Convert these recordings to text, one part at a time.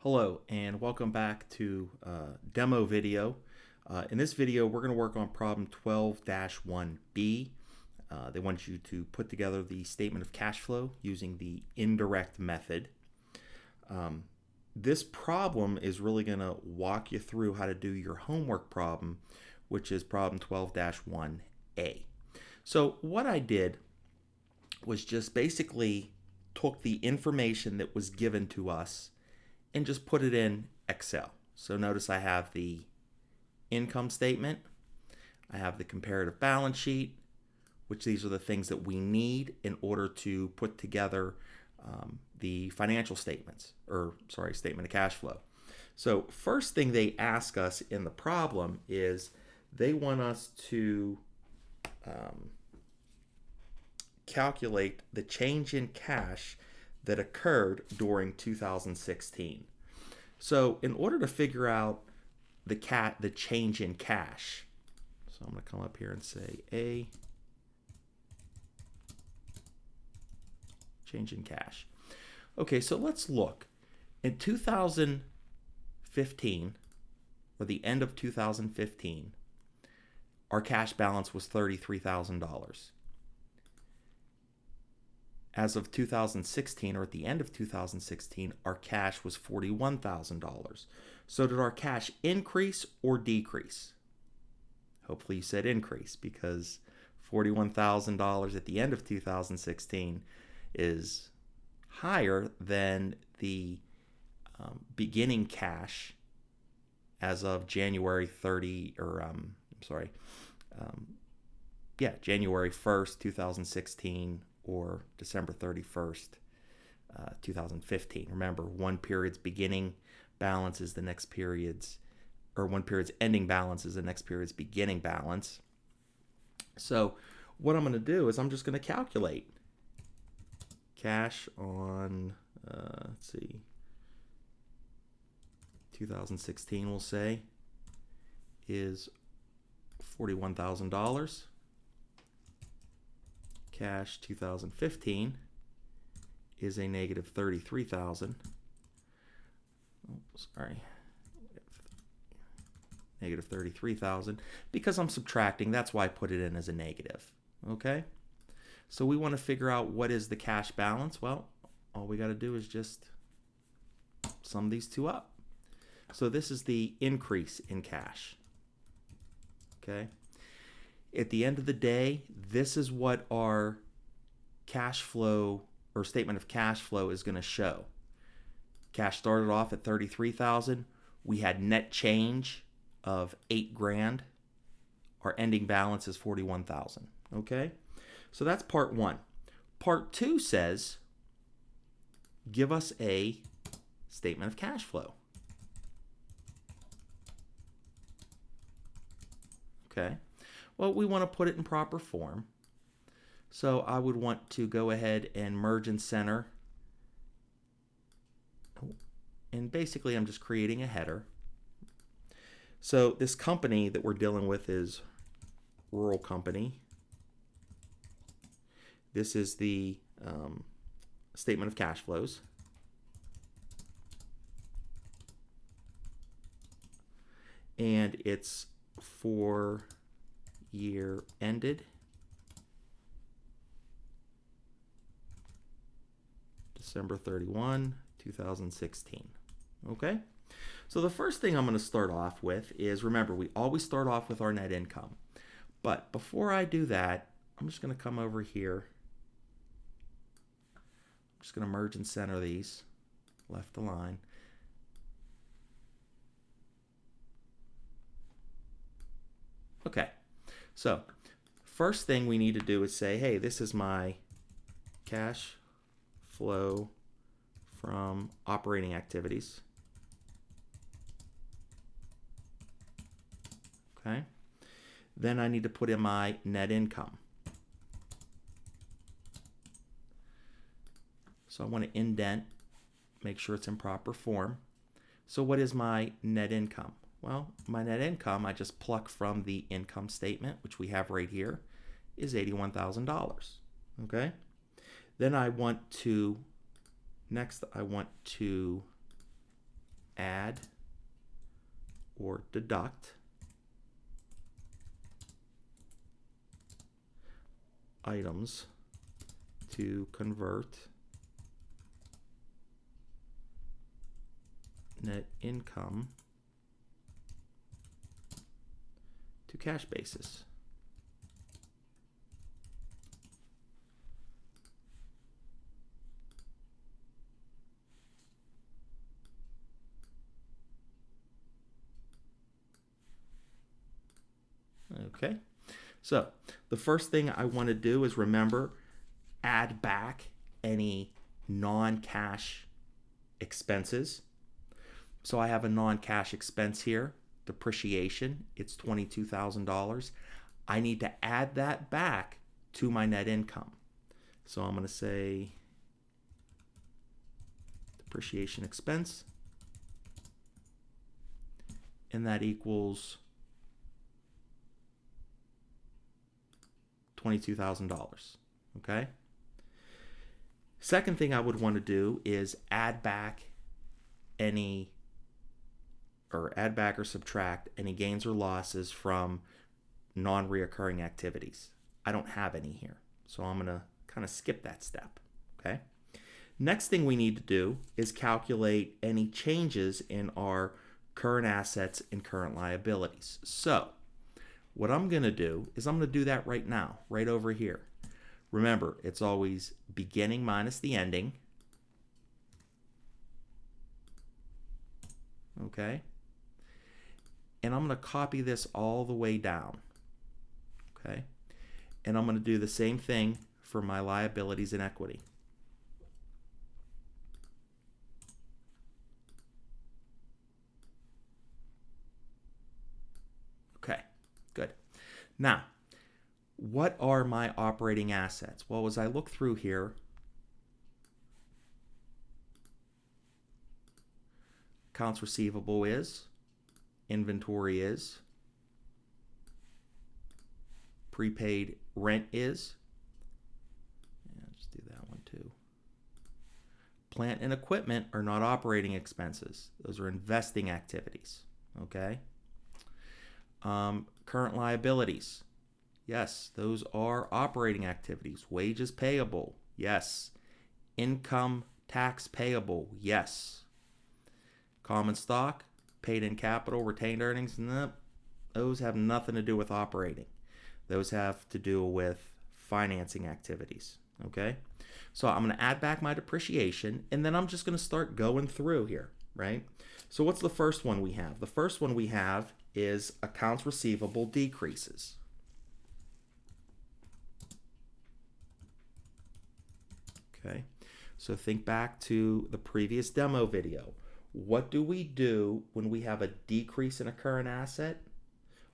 Hello and welcome back to demo video. In this video we're going to work on problem 12-1B. They want you to put together the statement of cash flow using the indirect method. This problem is really going to walk you through how to do your homework problem, which is problem 12-1A. So what I did was just basically took the information that was given to us and just put it in Excel. So notice I have the income statement, I have the comparative balance sheet, which these are the things that we need in order to put together the financial statements, statement of cash flow. So first thing they ask us in the problem is they want us to calculate the change in cash that occurred during 2016. So in order to figure out the change in cash, so I'm going to come up here and say A, change in cash. Okay, so let's look. In 2015, or the end of 2015, our cash balance was $33,000. As of 2016, or at the end of 2016, our cash was $41,000. So did our cash increase or decrease? Hopefully you said increase, because $41,000 at the end of 2016 is higher than the beginning cash as of January 1st, 2016, or December 31st, 2015. Remember, one period's beginning balance is the next period's, or one period's ending balance is the next period's beginning balance. So what I'm going to do is I'm just going to calculate cash on, 2016, we'll say, is $41,000. Cash 2015 is a negative 33,000. Negative 33,000. Because I'm subtracting, that's why I put it in as a negative. Okay? So we want to figure out what is the cash balance. Well, all we got to do is just sum these two up. So this is the increase in cash. Okay? At the end of the day, this is what our cash flow or statement of cash flow is going to show. Cash started off at $33,000. We had net change of $8,000. Our ending balance is $41,000. Okay? So that's part one. Part two says, give us a statement of cash flow. Okay? Well, we want to put it in proper form. So I would want to go ahead and merge and center. And basically, I'm just creating a header. So this company that we're dealing with is Rural Company. This is the statement of cash flows. And it's for year ended December 31, 2016. Okay? So the first thing I'm going to start off with is, remember, we always start off with our net income. But before I do that, I'm just going to come over here. I'm just going to merge and center these, left align. Okay. So first thing we need to do is say, hey, this is my cash flow from operating activities. Okay. Then I need to put in my net income. So I want to indent, make sure it's in proper form. So what is my net income? Well, my net income, I just pluck from the income statement, which we have right here, is $81,000. Okay? Then I want to add or deduct items to convert net income to cash basis. Okay, so the first thing I want to do is remember, add back any non-cash expenses. So I have a non-cash expense here, depreciation, it's $22,000. I need to add that back to my net income. So I'm going to say depreciation expense, and that equals $22,000. Okay. Second thing I would want to do is add back or subtract any gains or losses from non-reoccurring activities. I don't have any here, so I'm going to kind of skip that step. Okay. Next thing we need to do is calculate any changes in our current assets and current liabilities. So what I'm going to do is I'm going to do that right now, right over here. Remember, it's always beginning minus the ending. Okay. And I'm going to copy this all the way down. Okay. And I'm going to do the same thing for my liabilities and equity. Okay, good. Now, what are my operating assets? Well, as I look through here, accounts receivable is, inventory is, prepaid rent is, yeah, just do that one too. Plant and equipment are not operating expenses. Those are investing activities, okay? Current liabilities. Yes, those are operating activities. Wages payable. Yes. Income tax payable. Yes. Common stock, paid in capital, retained earnings. Nope. Those have nothing to do with operating. Those have to do with financing activities. Okay. So I'm going to add back my depreciation, and then I'm just going to start going through here, right? So what's the first one we have? The first one we have is accounts receivable decreases. Okay, so think back to the previous demo video. What do we do when we have a decrease in a current asset?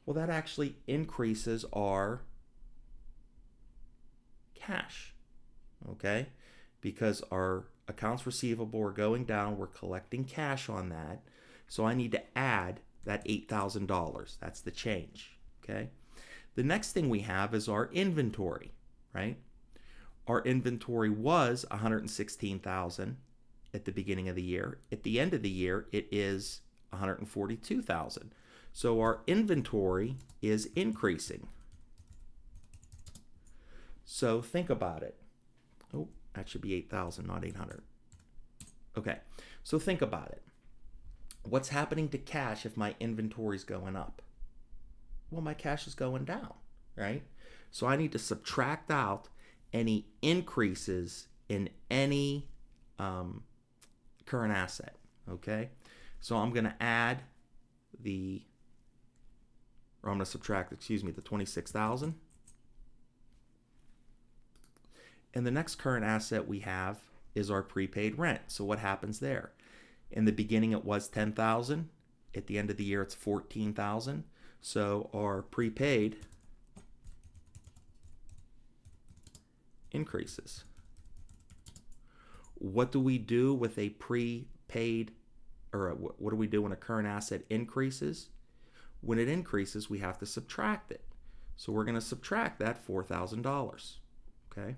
Well, that actually increases our cash, okay? Because our accounts receivable are going down, we're collecting cash on that. So I need to add that $8,000. That's the change, okay? The next thing we have is our inventory, right? Our inventory was $116,000 at the beginning of the year. At the end of the year, it is $142,000. So our inventory is increasing. So think about it. Oh, that should be 8,000, not 800. Okay, so think about it. What's happening to cash if my inventory is going up? Well, my cash is going down, right? So I need to subtract out any increases in any current asset, okay? So I'm going to add the subtract, the 26,000. And the next current asset we have is our prepaid rent. So what happens there? In the beginning, it was 10,000. At the end of the year, it's 14,000. So our prepaid increases. What do we do with a prepaid, or what do we do when a current asset increases? When it increases, we have to subtract it. So we're going to subtract that $4,000. Okay.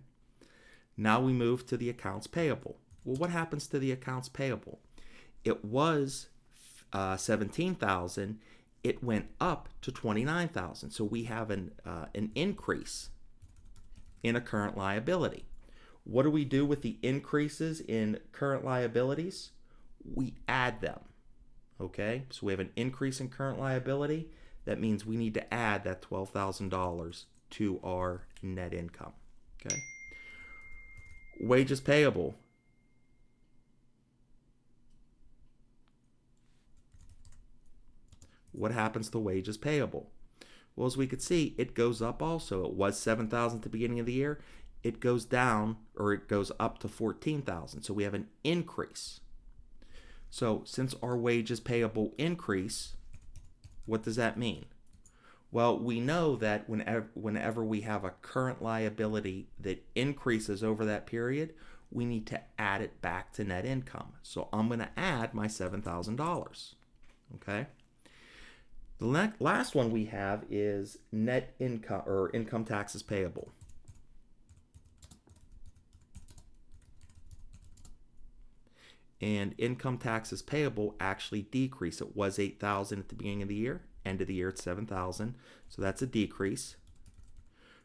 Now we move to the accounts payable. Well, what happens to the accounts payable? It was 17,000, it went up to 29,000. So we have an increase in a current liability. What do we do with the increases in current liabilities? We add them. Okay, so we have an increase in current liability. That means we need to add that $12,000 to our net income. Okay, wages payable. What happens to wages payable? Well, as we could see, it goes up also. It was 7,000 at the beginning of the year. It goes down, or it goes up to 14,000. So we have an increase. So since our wages payable increase, what does that mean? Well, we know that whenever we have a current liability that increases over that period, we need to add it back to net income. So I'm going to add my $7,000. Okay. The last one we have is net income, or income taxes payable. And income taxes payable actually decrease. It was 8,000 at the beginning of the year. End of the year it's 7,000. So that's a decrease.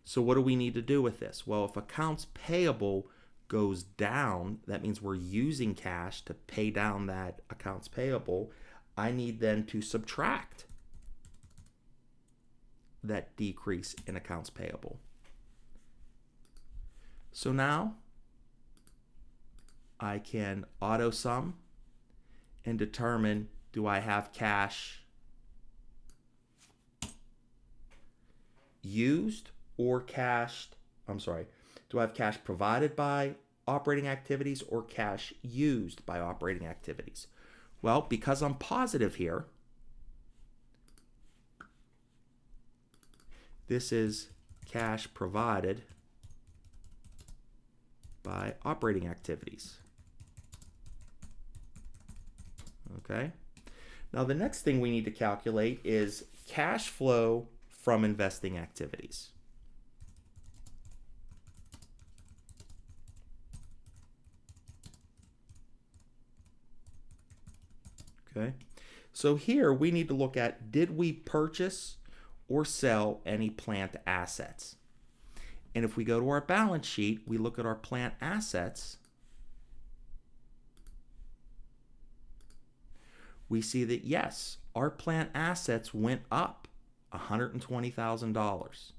So what do we need to do with this? Well, if accounts payable goes down, that means we're using cash to pay down that accounts payable. I need then to subtract that decrease in accounts payable. So now I can auto sum and determine, do I have cash used or do I have cash provided by operating activities or cash used by operating activities? Well, because I'm positive here, this is cash provided by operating activities. Okay. Now the next thing we need to calculate is cash flow from investing activities. Okay. So here we need to look at, did we purchase or sell any plant assets? And if we go to our balance sheet, we look at our plant assets, we see that yes, our plant assets went up $120,000.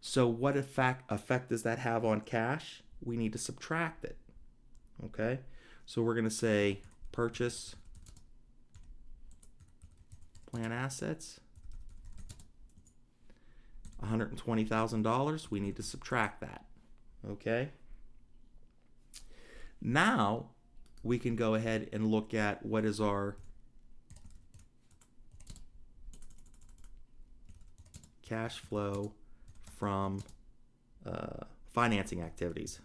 So what effect does that have on cash? We need to subtract it. Okay, so we're going to say purchase plant assets, $120,000. We need to subtract that. Okay, now we can go ahead and look at what is our cash flow from financing activities.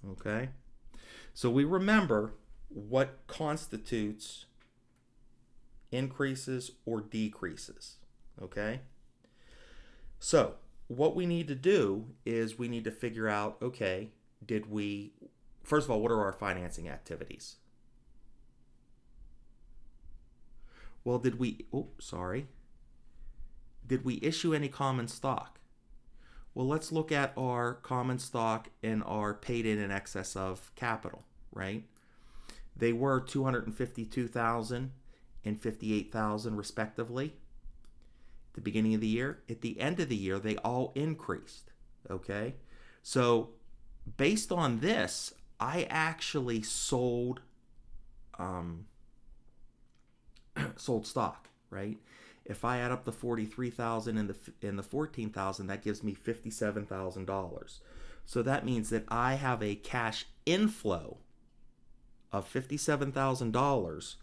Okay, so we remember what constitutes increases or decreases. Okay, so what we need to do is we need to figure out, okay, first of all, what are our financing activities? Well, did we issue any common stock? Well, let's look at our common stock and our paid in excess of capital, right? They were $252,000 and $58,000 respectively at the beginning of the year. At the end of the year, they all increased, okay? So based on this, I actually sold sold stock, right? If I add up the 43,000 and the 14,000, that gives me $57,000. So that means that I have a cash inflow of $57,000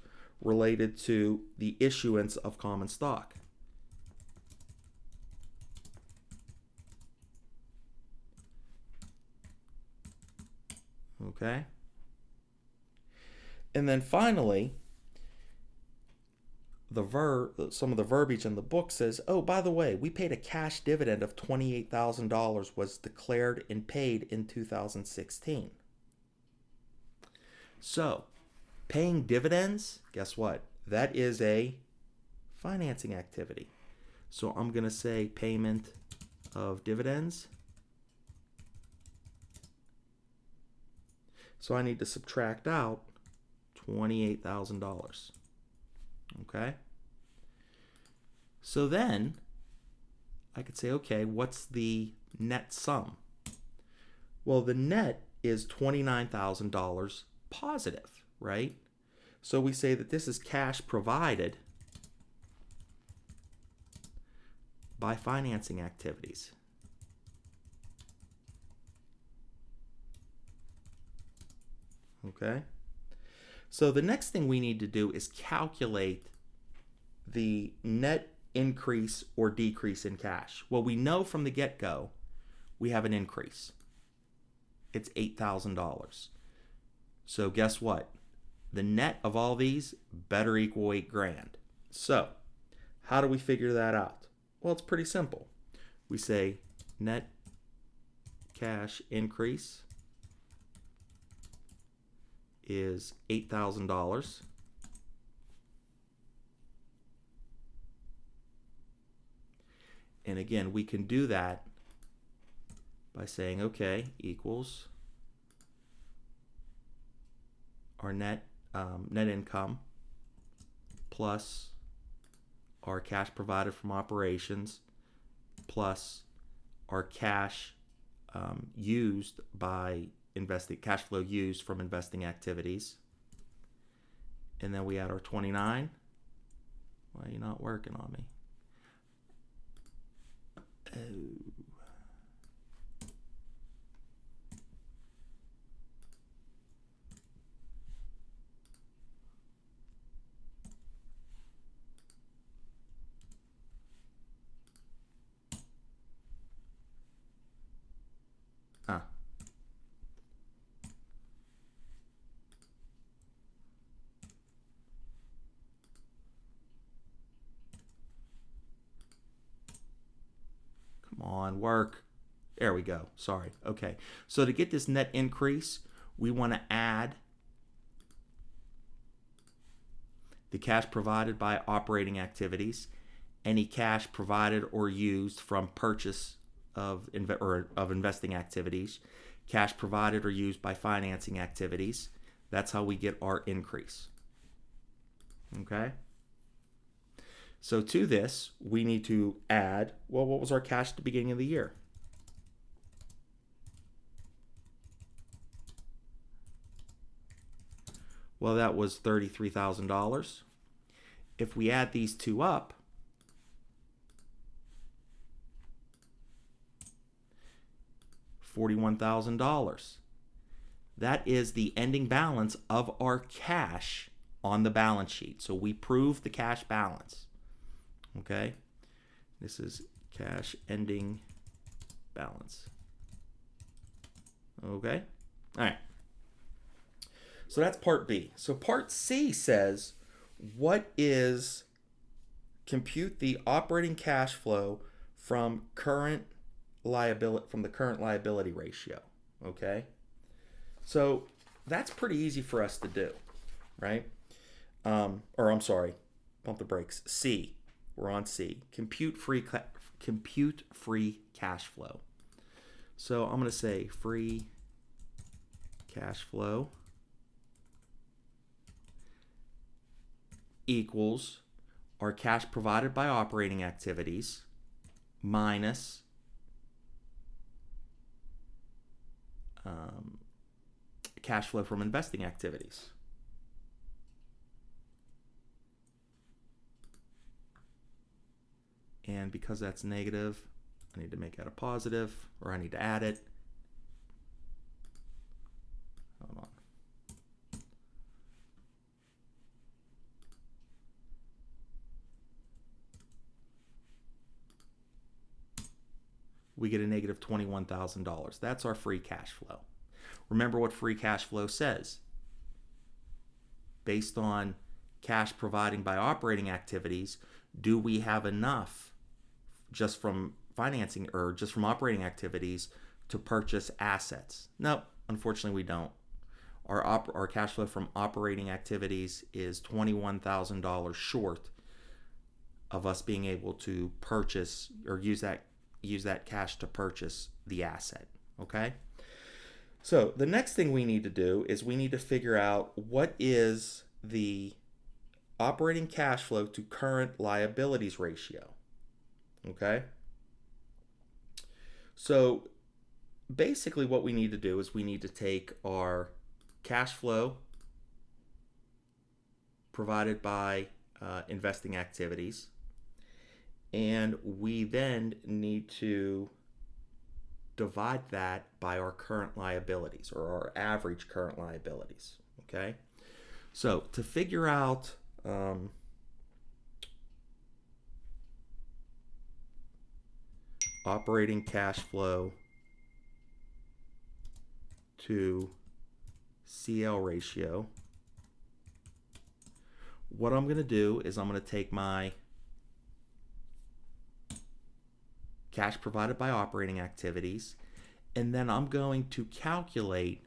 related to the issuance of common stock. Okay? And then finally, some of the verbiage in the book says, oh, by the way, we paid a cash dividend of $28,000 was declared and paid in 2016. So, paying dividends, guess what? That is a financing activity. So I'm going to say payment of dividends. So I need to subtract out $28,000. Okay? So then I could say, okay, what's the net sum? Well, the net is $29,000 positive, right? So we say that this is cash provided by financing activities. Okay? So the next thing we need to do is calculate the net increase or decrease in cash. Well, we know from the get-go we have an increase. It's $8,000. So guess what? The net of all these better equal $8,000. So how do we figure that out? Well, it's pretty simple. We say net cash increase is $8,000. And again, we can do that by saying, okay, equals our net income plus our cash provided from operations plus our cash used by investing, cash flow used from investing activities. And then we add our 29. Why are you not working on me? Oh. Come on, work. There we go. Sorry. Okay. So to get this net increase, we want to add the cash provided by operating activities, any cash provided or used from purchase of investing activities, cash provided or used by financing activities. That's how we get our increase. Okay? So to this, we need to add, well, what was our cash at the beginning of the year? Well, that was $33,000. If we add these two up, $41,000. That is the ending balance of our cash on the balance sheet. So we prove the cash balance. Okay? This is cash ending balance. Okay? All right. So that's part B. So part C says, what is compute the operating cash flow from the current liability ratio. Okay? So that's pretty easy for us to do, right? Or I'm sorry, pump the brakes. C. We're on C. Compute free cash flow. So I'm going to say free cash flow equals our cash provided by operating activities minus cash flow from investing activities. And because that's negative, I need to make that a positive, or I need to add it. Hold on. We get a negative $21,000. That's our free cash flow. Remember what free cash flow says. Based on cash providing by operating activities, do we have enough just from financing or just from operating activities to purchase assets? Nope, unfortunately we don't. our cash flow from operating activities is $21,000 short of us being able to purchase or use that cash to purchase the asset. Okay? So the next thing we need to do is we need to figure out what is the operating cash flow to current liabilities ratio. Okay? So basically what we need to do is we need to take our cash flow provided by investing activities, and we then need to divide that by our current liabilities, or our average current liabilities. Okay, so to figure out operating cash flow to CL ratio, what I'm going to do is I'm going to take my cash provided by operating activities, and then I'm going to calculate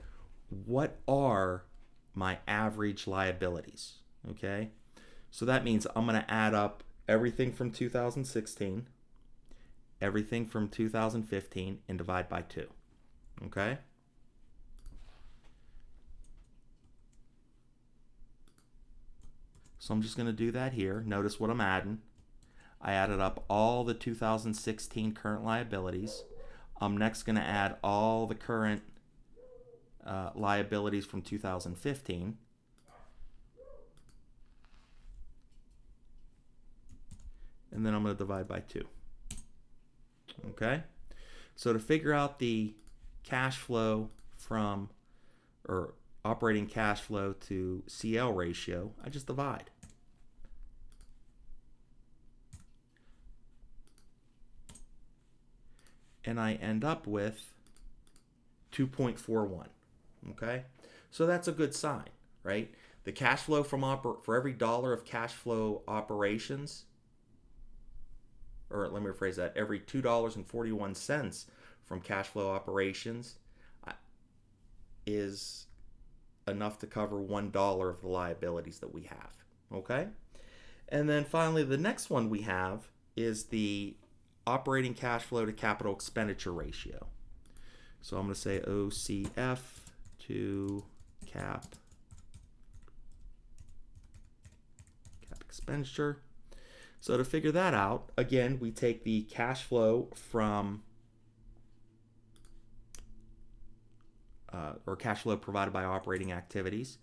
what are my average liabilities. Okay, so that means I'm going to add up everything from 2016, everything from 2015, and divide by 2. Okay, so I'm just going to do that here. Notice what I'm adding. I added up all the 2016 current liabilities. I'm next going to add all the current liabilities from 2015. And then I'm going to divide by 2. Okay? So to figure out the cash flow from, or operating cash flow to CL ratio, I just divide. And I end up with 2.41. Okay, so that's a good sign, right? The cash flow from for every dollar of cash flow operations, or let me rephrase that, every $2.41 from cash flow operations is enough to cover $1 of the liabilities that we have. Okay, and then finally the next one we have is the operating cash flow to capital expenditure ratio. So I'm going to say OCF to cap expenditure. So to figure that out, again, we take the cash flow from or cash flow provided by operating activities,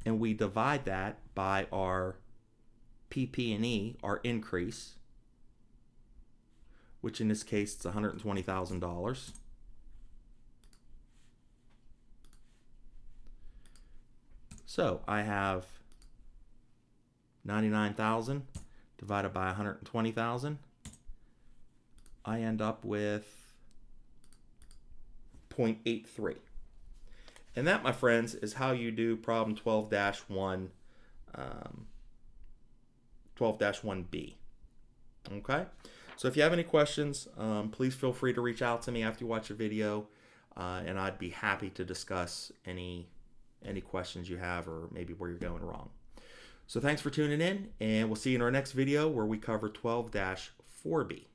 and we divide that by our PP&E, our increase, which in this case is $120,000. So I have 99,000 divided by 120,000. I end up with 0.83. And that, my friends, is how you do problem 12-1, 12-1B. Okay? So if you have any questions, please feel free to reach out to me after you watch the video, and I'd be happy to discuss any questions you have, or maybe where you're going wrong. So thanks for tuning in, and we'll see you in our next video where we cover 12-4B.